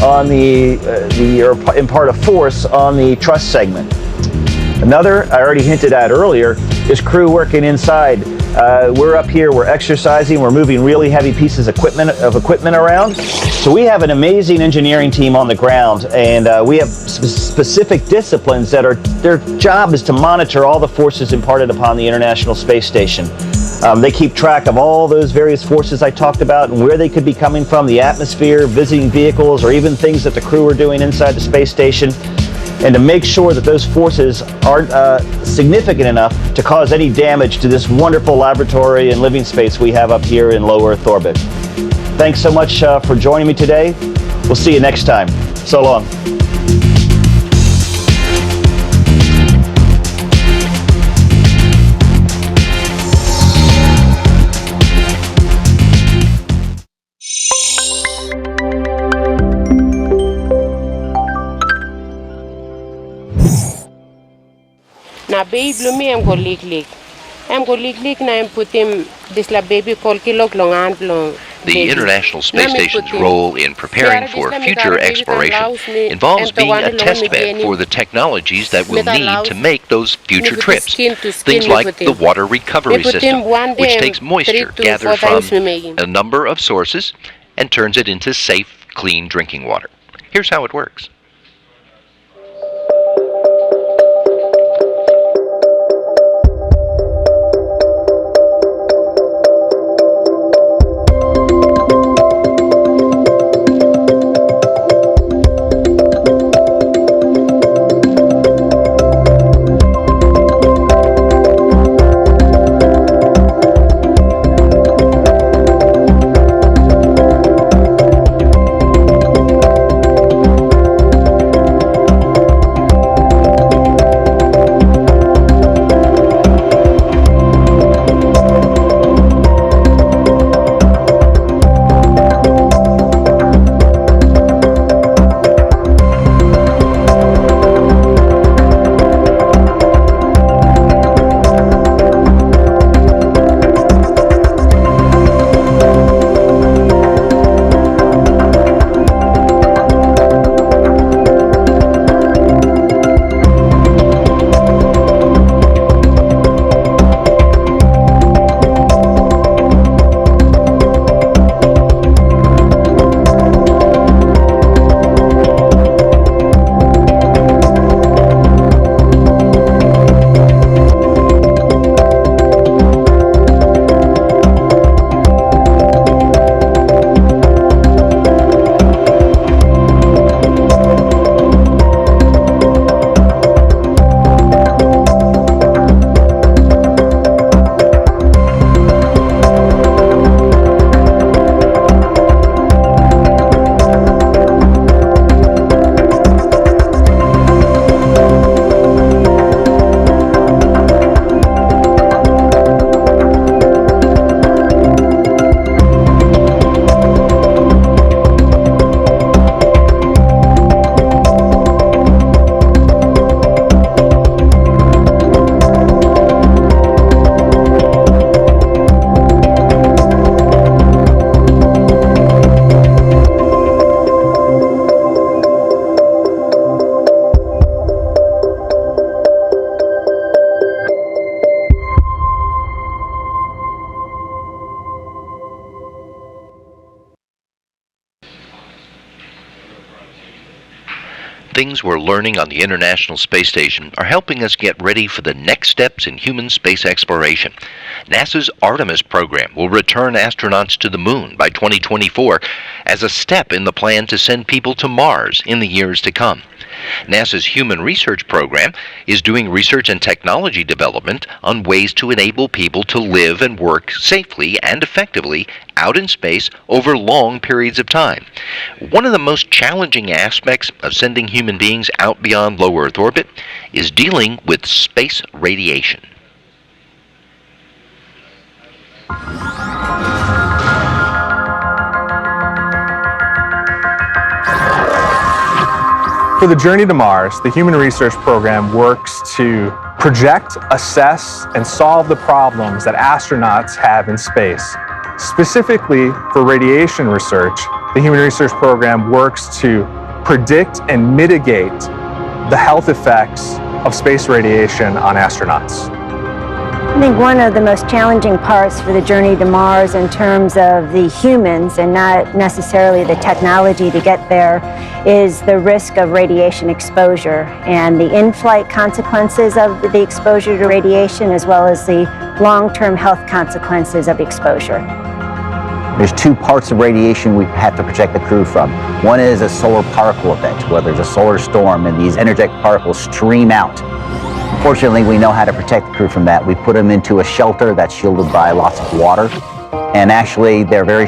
on or impart a force on the truss segment. Another, I already hinted at earlier, is crew working inside. We're up here, we're exercising, we're moving really heavy pieces of equipment around. So we have an amazing engineering team on the ground, and we have specific disciplines that their job is to monitor all the forces imparted upon the International Space Station. They keep track of all those various forces I talked about and where they could be coming from, the atmosphere, visiting vehicles, or even things that the crew are doing inside the space station, and to make sure that those forces aren't significant enough to cause any damage to this wonderful laboratory and living space we have up here in low Earth orbit. Thanks so much for joining me today. We'll see you next time. So long. Na baby blumi em go lik. Em go lik na em put him this la baby called kilok long and long. The International Space Station's role in preparing for future exploration involves being a test bed for the technologies that we'll need to make those future trips. Things like the water recovery system, which takes moisture gathered from a number of sources and turns it into safe, clean drinking water. Here's how it works. Things we're learning on the International Space Station are helping us get ready for the next steps in human space exploration. NASA's Artemis program will return astronauts to the moon by 2024 as a step in the plan to send people to Mars in the years to come. NASA's Human Research Program is doing research and technology development on ways to enable people to live and work safely and effectively out in space over long periods of time. One of the most challenging aspects of sending human beings out beyond low Earth orbit is dealing with space radiation. For the journey to Mars, the Human Research Program works to project, assess, and solve the problems that astronauts have in space. Specifically for radiation research, the Human Research Program works to predict and mitigate the health effects of space radiation on astronauts. I think one of the most challenging parts for the journey to Mars in terms of the humans and not necessarily the technology to get there is the risk of radiation exposure and the in-flight consequences of the exposure to radiation as well as the long-term health consequences of exposure. There's two parts of radiation we have to protect the crew from. One is a solar particle event, where there's a solar storm and these energetic particles stream out. Fortunately, we know how to protect the crew from that. We put them into a shelter that's shielded by lots of water. And actually, they're very